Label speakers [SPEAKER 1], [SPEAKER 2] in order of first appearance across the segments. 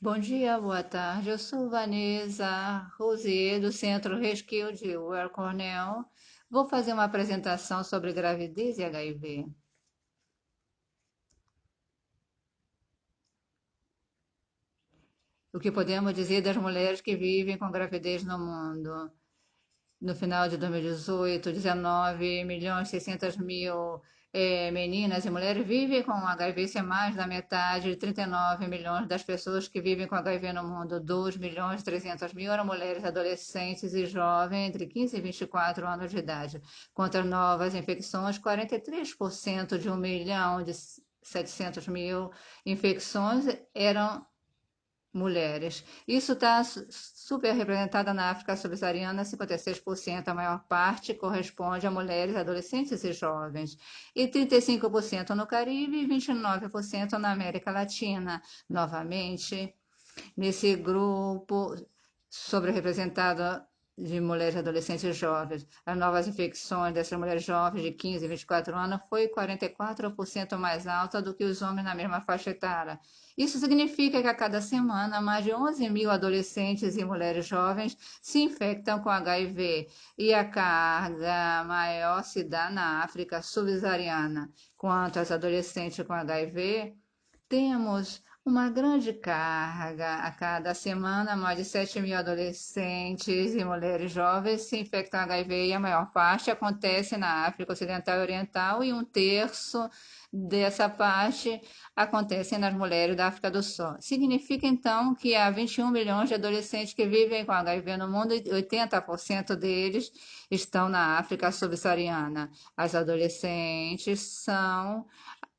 [SPEAKER 1] Bom dia, boa tarde. Eu sou Vanessa Rosier, do Centro Rescue de Weill Cornell. Vou fazer uma apresentação sobre gravidez e HIV. O que podemos dizer das mulheres que vivem com gravidez no mundo? No final de 2018, 19 milhões e 600 mil meninas e mulheres vivem com HIV, isso é mais da metade de 39 milhões das pessoas que vivem com HIV no mundo. 2 milhões e 300 mil eram mulheres adolescentes e jovens entre 15 e 24 anos de idade. Quanto às novas infecções, 43% de 1 milhão de 700 mil infecções eram mulheres. Isso está super representada na África subsaariana, 56%, a maior parte corresponde a mulheres, adolescentes e jovens, e 35% no Caribe e 29% na América Latina. Novamente, nesse grupo sobre-representado de mulheres adolescentes e jovens. As novas infecções dessas mulheres jovens de 15 e 24 anos foi 44% mais alta do que os homens na mesma faixa etária. Isso significa que a cada semana, mais de 11 mil adolescentes e mulheres jovens se infectam com HIV e a carga maior se dá na África subsaariana. Quanto às adolescentes com HIV, temos uma grande carga a cada semana, mais de 7 mil adolescentes e mulheres jovens se infectam HIV e a maior parte acontece na África Ocidental e Oriental e um terço dessa parte acontece nas mulheres da África do Sul. Significa então que há 21 milhões de adolescentes que vivem com HIV no mundo e 80% deles estão na África subsaariana. As adolescentes são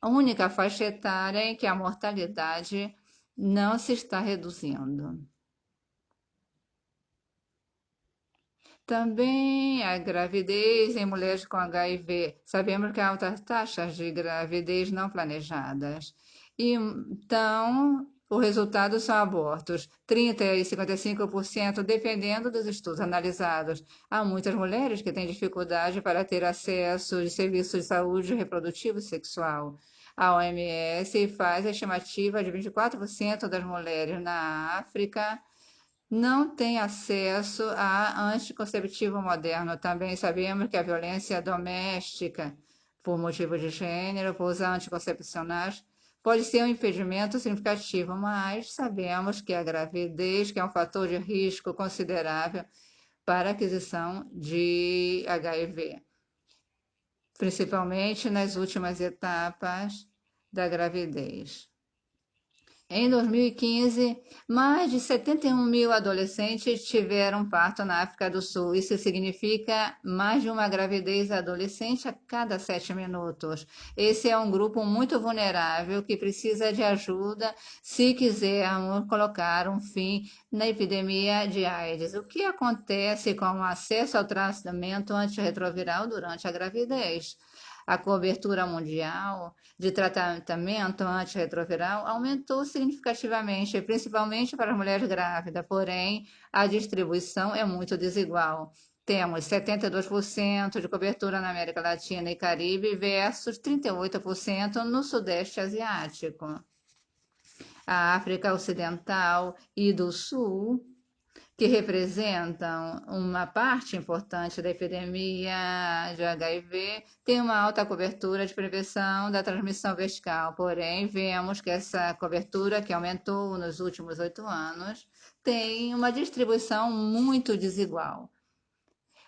[SPEAKER 1] a única faixa etária em que a mortalidade não se está reduzindo. Também a gravidez em mulheres com HIV. Sabemos que há altas taxas de gravidez não planejadas. E, então, o resultado são abortos, 30% e 55% dependendo dos estudos analisados. Há muitas mulheres que têm dificuldade para ter acesso de serviços de saúde reprodutivo e sexual. A OMS faz a estimativa de 24% das mulheres na África não tem acesso a anticonceptivo moderno. Também sabemos que a violência doméstica, por motivo de gênero, por usar anticoncepcionais, pode ser um impedimento significativo, mas sabemos que a gravidez, que é um fator de risco considerável para a aquisição de HIV, principalmente nas últimas etapas da gravidez. Em 2015, mais de 71 mil adolescentes tiveram parto na África do Sul. Isso significa mais de uma gravidez adolescente a cada 7 minutos. Esse é um grupo muito vulnerável que precisa de ajuda se quisermos colocar um fim na epidemia de AIDS. O que acontece com o acesso ao tratamento antirretroviral durante a gravidez? A cobertura mundial de tratamento antirretroviral aumentou significativamente, principalmente para as mulheres grávidas, porém a distribuição é muito desigual. Temos 72% de cobertura na América Latina e Caribe versus 38% no Sudeste Asiático. A África Ocidental e do Sul, que representam uma parte importante da epidemia de HIV, tem uma alta cobertura de prevenção da transmissão vertical. Porém, vemos que essa cobertura, que aumentou nos últimos 8 anos, tem uma distribuição muito desigual.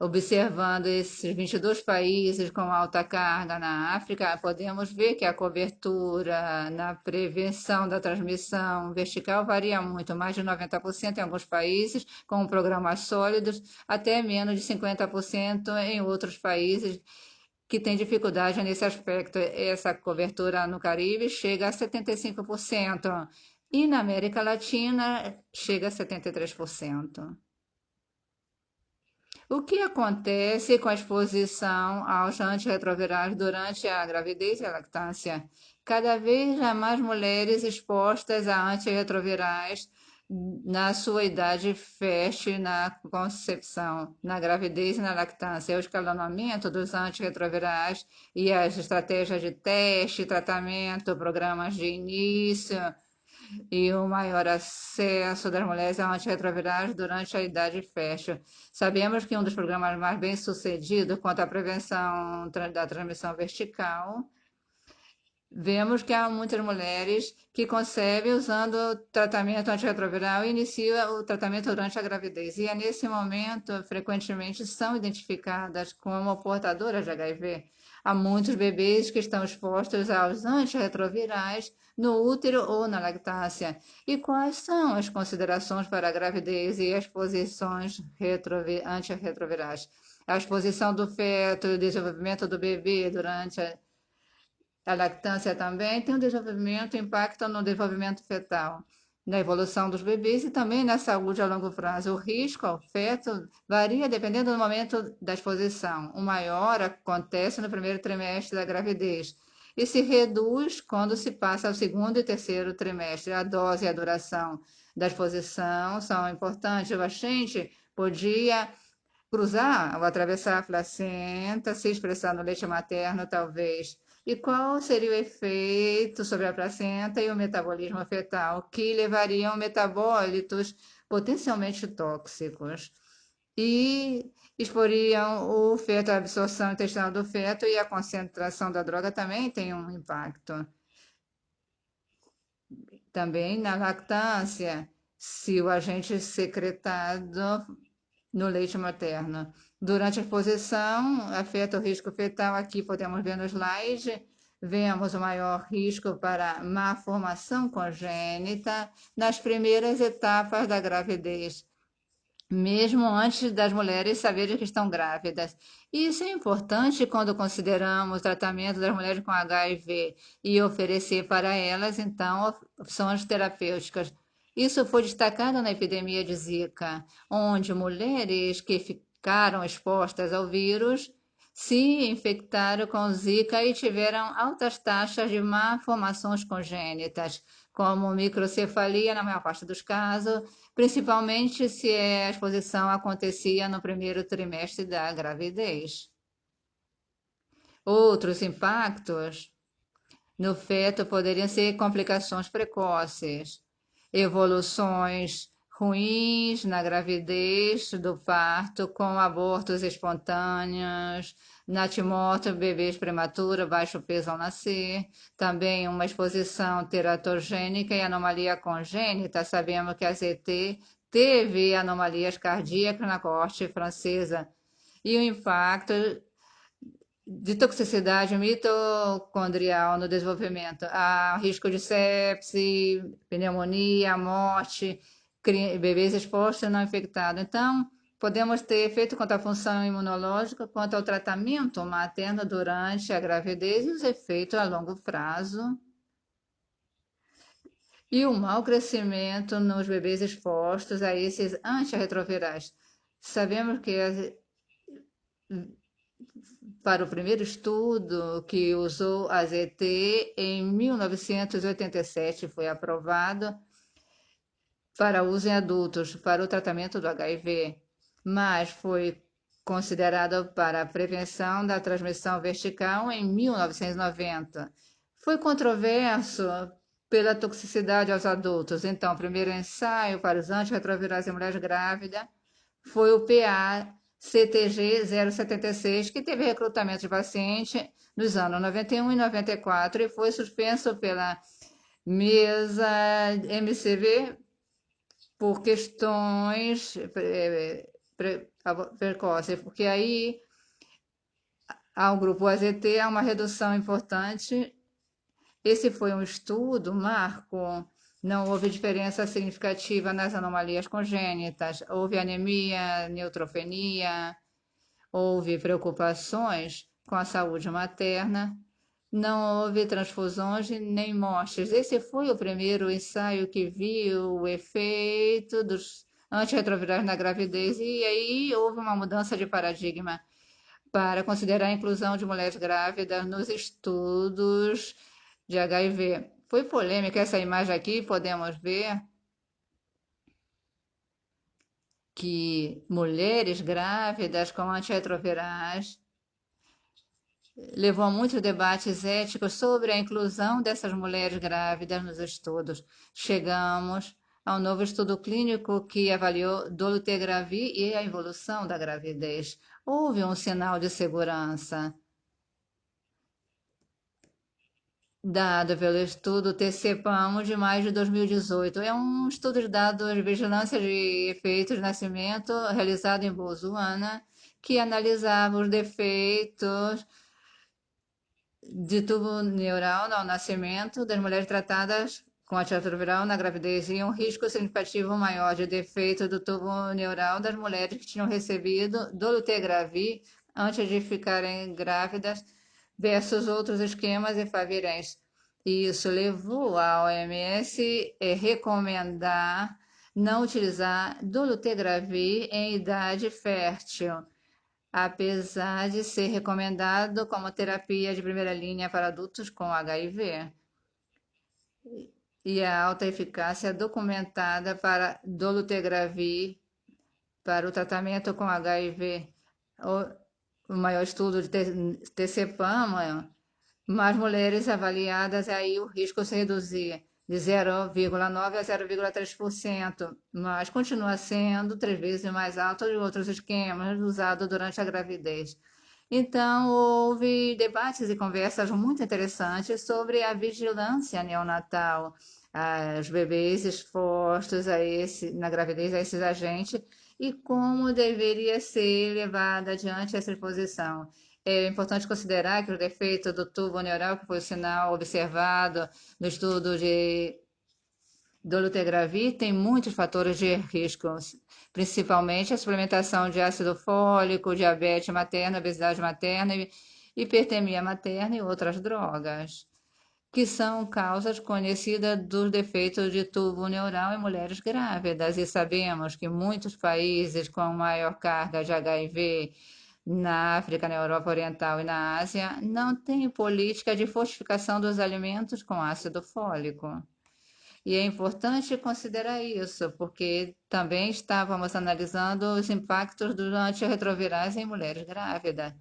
[SPEAKER 1] Observando esses 22 países com alta carga na África, podemos ver que a cobertura na prevenção da transmissão vertical varia muito, mais de 90% em alguns países, com programas sólidos, até menos de 50% em outros países que têm dificuldade nesse aspecto. Essa cobertura no Caribe chega a 75% e na América Latina chega a 73%. O que acontece com a exposição aos antirretrovirais durante a gravidez e a lactância? Cada vez há mais mulheres expostas a antirretrovirais na sua idade fértil, na concepção, na gravidez e na lactância. O escalonamento dos antirretrovirais e as estratégias de teste, tratamento, programas de início e o maior acesso das mulheres a antirretrovirais durante a idade fértil. Sabemos que um dos programas mais bem-sucedidos quanto à prevenção da transmissão vertical. Vemos que há muitas mulheres que concebem usando tratamento antirretroviral e iniciam o tratamento durante a gravidez. E é nesse momento, frequentemente, são identificadas como portadoras de HIV. Há muitos bebês que estão expostos aos antirretrovirais no útero ou na lactácia. E quais são as considerações para a gravidez e as posições antirretrovirais? A exposição do feto e o desenvolvimento do bebê durante a lactância também tem um desenvolvimento, impacta no desenvolvimento fetal, na evolução dos bebês e também na saúde a longo prazo. O risco ao feto varia dependendo do momento da exposição. O maior acontece no primeiro trimestre da gravidez e se reduz quando se passa ao segundo e terceiro trimestre. A dose e a duração da exposição são importantes. O paciente podia cruzar ou atravessar a placenta, se expressar no leite materno, talvez. E qual seria o efeito sobre a placenta e o metabolismo fetal, que levariam metabólitos potencialmente tóxicos e exporiam o feto, a absorção intestinal do feto e a concentração da droga também tem um impacto. Também na lactância, se o agente secretado no leite materno. Durante a exposição, afeta o risco fetal. Aqui podemos ver no slide, vemos o maior risco para má formação congênita nas primeiras etapas da gravidez, mesmo antes das mulheres saberem que estão grávidas. Isso é importante quando consideramos o tratamento das mulheres com HIV e oferecer para elas, então, opções terapêuticas. Isso foi destacado na epidemia de Zika, onde mulheres que ficaram expostas ao vírus se infectaram com Zika e tiveram altas taxas de malformações congênitas, como microcefalia na maior parte dos casos, principalmente se a exposição acontecia no primeiro trimestre da gravidez. Outros impactos no feto poderiam ser complicações precoces, evoluções ruins na gravidez do parto, com abortos espontâneos, natimorto, bebês prematuros, baixo peso ao nascer, também uma exposição teratogênica e anomalia congênita. Sabemos que a ZT teve anomalias cardíacas na corte francesa e o impacto de toxicidade mitocondrial no desenvolvimento. Há risco de sepse, pneumonia, morte, bebês expostos e não infectados. Então, podemos ter efeito quanto à função imunológica, quanto ao tratamento materno durante a gravidez e os efeitos a longo prazo. E o mau crescimento nos bebês expostos a esses antirretrovirais. Sabemos que para o primeiro estudo que usou a ZT em 1987 foi aprovado para uso em adultos para o tratamento do HIV, mas foi considerado para a prevenção da transmissão vertical em 1990. Foi controverso pela toxicidade aos adultos. Então, o primeiro ensaio para os antirretrovirais em mulheres grávidas foi o PA CTG 076, que teve recrutamento de paciente nos anos 91 e 94 e foi suspenso pela mesa MCV por questões precoces, porque aí há um grupo AZT, há uma redução importante. Esse foi um estudo, marco, não houve diferença significativa nas anomalias congênitas, houve anemia, neutrofenia, houve preocupações com a saúde materna, não houve transfusões nem mortes. Esse foi o primeiro ensaio que viu o efeito dos antirretrovirais na gravidez e aí houve uma mudança de paradigma para considerar a inclusão de mulheres grávidas nos estudos de HIV. Foi polêmica essa imagem aqui, podemos ver que mulheres grávidas com antirretrovirais levou a muitos debates éticos sobre a inclusão dessas mulheres grávidas nos estudos. Chegamos ao novo estudo clínico que avaliou dolutegravir e a evolução da gravidez. Houve um sinal de segurança dado pelo estudo TCPAMO de maio de 2018. É um estudo de dados de vigilância de efeitos de nascimento realizado em Botswana, que analisava os defeitos de tubo neural ao nascimento das mulheres tratadas com antirretroviral na gravidez e um risco significativo maior de defeito do tubo neural das mulheres que tinham recebido dolutegravir antes de ficarem grávidas versus outros esquemas efavirenses. E isso levou a OMS a recomendar não utilizar dolutegravir em idade fértil, apesar de ser recomendado como terapia de primeira linha para adultos com HIV, e a alta eficácia documentada para dolutegravir para o tratamento com HIV. O maior estudo de TCPAM, mais mulheres avaliadas, aí o risco se reduzia de 0,9 a 0,3%, mas continua sendo 3 vezes mais alto que outros esquemas usados durante a gravidez. Então, houve debates e conversas muito interessantes sobre a vigilância neonatal, os bebês expostos na gravidez a esses agentes e como deveria ser levada adiante essa exposição. É importante considerar que o defeito do tubo neural, que foi o sinal observado no estudo de dolutegravir, tem muitos fatores de risco, principalmente a suplementação de ácido fólico, diabetes materna, obesidade materna, hipertermia materna e outras drogas, que são causas conhecidas dos defeitos de tubo neural em mulheres grávidas. E sabemos que muitos países com maior carga de HIV na África, na Europa Oriental e na Ásia, não têm política de fortificação dos alimentos com ácido fólico. E é importante considerar isso, porque também estávamos analisando os impactos dos antirretrovirais em mulheres grávidas.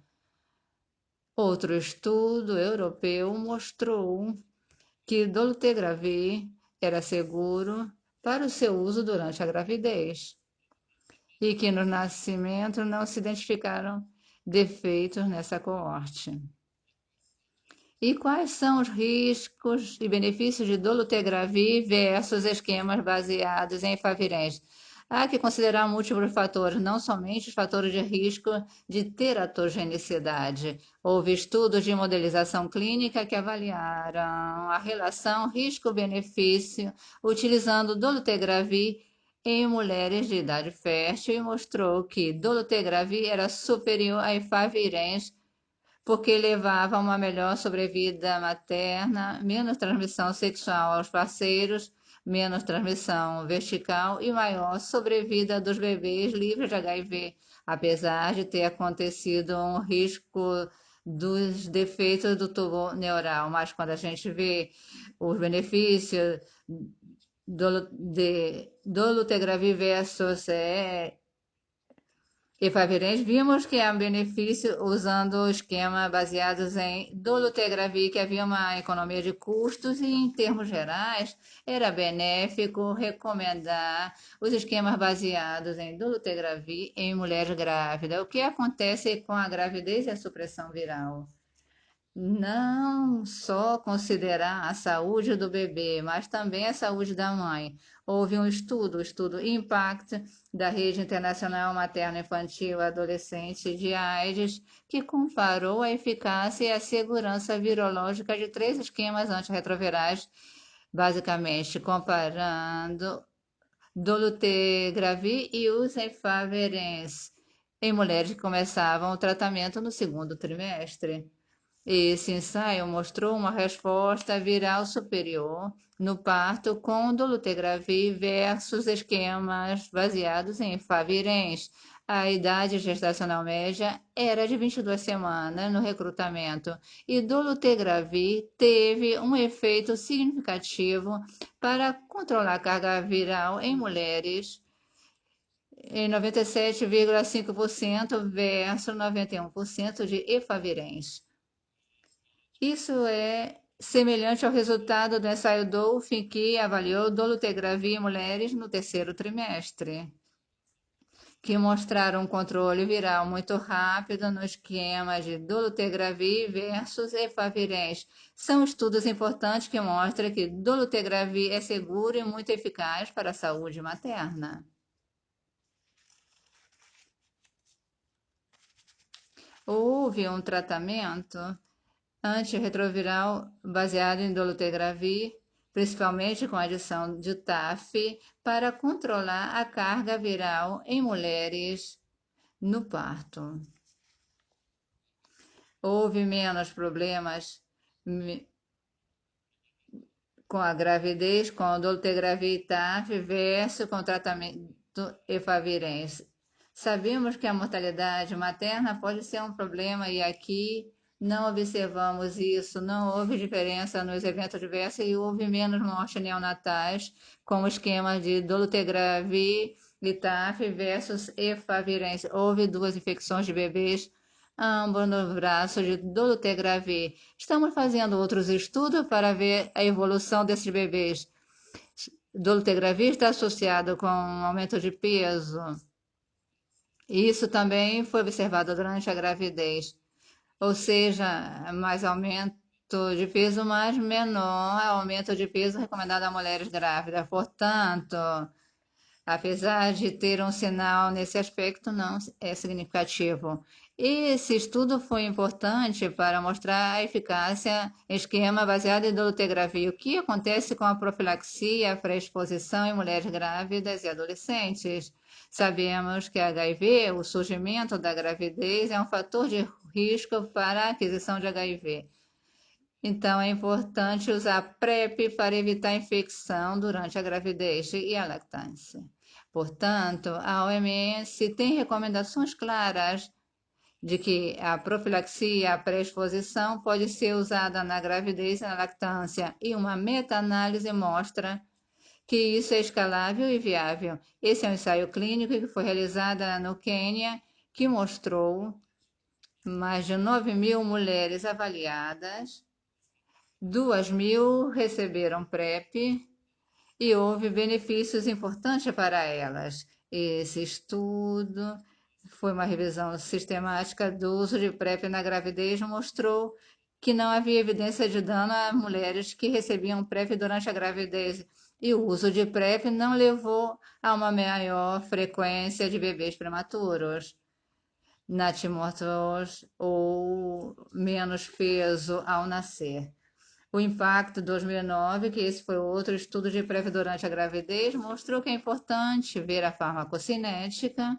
[SPEAKER 1] Outro estudo europeu mostrou que dolutegravir era seguro para o seu uso durante a gravidez e que no nascimento não se identificaram defeitos nessa coorte. E quais são os riscos e benefícios de dolutegravir versus esquemas baseados em efavirenz? Há que considerar múltiplos fatores, não somente os fatores de risco de teratogenicidade. Houve estudos de modelização clínica que avaliaram a relação risco-benefício utilizando dolutegravir em mulheres de idade fértil e mostrou que dolutegravir era superior a efavirenz porque levava a uma melhor sobrevida materna, menos transmissão sexual aos parceiros, menos transmissão vertical e maior sobrevida dos bebês livres de HIV, apesar de ter acontecido um risco dos defeitos do tubo neural. Mas quando a gente vê os benefícios de dolutegravir versus efavirenz, vimos que há um benefício usando o esquema baseados em dolutegravir, que havia uma economia de custos e, em termos gerais, era benéfico recomendar os esquemas baseados em dolutegravir em mulheres grávidas. O que acontece com a gravidez e a supressão viral? Não só considerar a saúde do bebê, mas também a saúde da mãe. Houve um estudo, o estudo Impact, da Rede Internacional Materno-Infantil e Adolescente de AIDS, que comparou a eficácia e a segurança virológica de 3 esquemas antirretrovirais, basicamente comparando dolutegravir e os efavirenz em mulheres que começavam o tratamento no segundo trimestre. Esse ensaio mostrou uma resposta viral superior no parto com dolutegravir versus esquemas baseados em efavirenz. A idade gestacional média era de 22 semanas no recrutamento e dolutegravir teve um efeito significativo para controlar a carga viral em mulheres em 97,5% versus 91% de efavirenz. Isso é semelhante ao resultado do ensaio Dolphin, que avaliou dolutegravir em mulheres no terceiro trimestre, que mostraram um controle viral muito rápido no esquema de dolutegravir versus efavirenz. São estudos importantes que mostram que dolutegravir é seguro e muito eficaz para a saúde materna. Houve um tratamento antirretroviral baseado em dolutegravir, principalmente com a adição de TAF, para controlar a carga viral em mulheres no parto. Houve menos problemas com a gravidez, com o dolutegravir e TAF versus com o tratamento efavirenz. Sabemos que a mortalidade materna pode ser um problema e aqui não observamos isso, não houve diferença nos eventos adversos e houve menos mortes neonatais com o esquema de dolutegravir e TAF versus efavirenz. Houve 2 infecções de bebês, ambos no braço de dolutegravir. Estamos fazendo outros estudos para ver a evolução desses bebês. Dolutegravir está associado com um aumento de peso. Isso também foi observado durante a gravidez. Ou seja, mais aumento de peso, mas menor aumento de peso recomendado a mulheres grávidas. Portanto, apesar de ter um sinal nesse aspecto, não é significativo. Esse estudo foi importante para mostrar a eficácia em esquema baseado em dolutegravir. O que acontece com a profilaxia e a pré-exposição em mulheres grávidas e adolescentes? Sabemos que HIV, o surgimento da gravidez, é um fator de risco para a aquisição de HIV. Então, é importante usar PrEP para evitar infecção durante a gravidez e a lactância. Portanto, a OMS tem recomendações claras de que a profilaxia, a pré-exposição, pode ser usada na gravidez e na lactância, e uma meta-análise mostra que isso é escalável e viável. Esse é um ensaio clínico que foi realizado no Quênia, que mostrou mais de 9.000 mulheres avaliadas, 2.000 receberam PrEP e houve benefícios importantes para elas. Esse estudo foi uma revisão sistemática do uso de PrEP na gravidez, mostrou que não havia evidência de dano a mulheres que recebiam PrEP durante a gravidez. E o uso de PrEP não levou a uma maior frequência de bebês prematuros, natimortos ou menos peso ao nascer. O impacto 2009, que esse foi outro estudo de PrEP durante a gravidez, mostrou que é importante ver a farmacocinética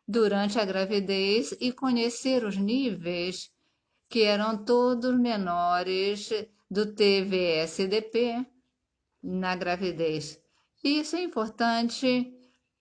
[SPEAKER 1] durante a gravidez e conhecer os níveis que eram todos menores do TVSDP na gravidez. Isso é importante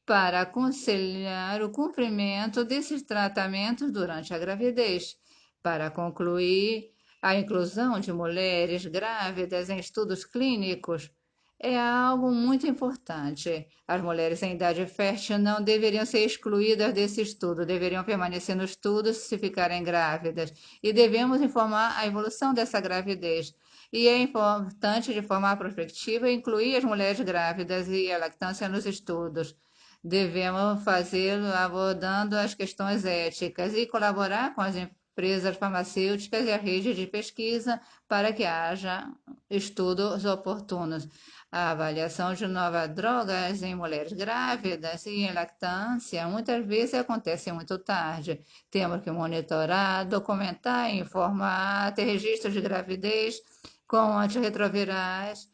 [SPEAKER 1] para aconselhar o cumprimento desses tratamentos durante a gravidez. Para concluir, a inclusão de mulheres grávidas em estudos clínicos é algo muito importante. As mulheres em idade fértil não deveriam ser excluídas desse estudo, deveriam permanecer no estudo se ficarem grávidas. E devemos informar a evolução dessa gravidez. E é importante, de forma prospectiva, incluir as mulheres grávidas e a lactância nos estudos. Devemos fazê-lo abordando as questões éticas e colaborar com as empresas farmacêuticas e a rede de pesquisa para que haja estudos oportunos. A avaliação de novas drogas em mulheres grávidas e em lactância muitas vezes acontece muito tarde. Temos que monitorar, documentar, informar, ter registro de gravidez com antirretrovirais,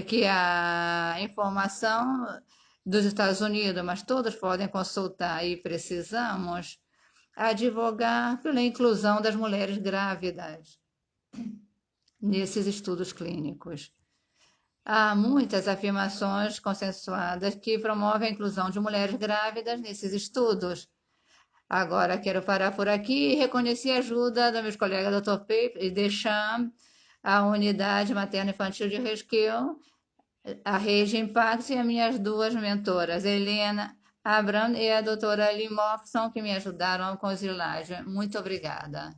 [SPEAKER 1] que a informação dos Estados Unidos, mas todos podem consultar e precisamos advogar pela inclusão das mulheres grávidas nesses estudos clínicos. Há muitas afirmações consensuadas que promovem a inclusão de mulheres grávidas nesses estudos. Agora quero parar por aqui e reconhecer a ajuda dos meus colegas Dr. Pepe e Deschamps, a unidade materno-infantil de Rescue, a Rede Impact e as minhas 2 mentoras, Helena Abram e a doutora Limofson, que me ajudaram com os slides. Muito obrigada.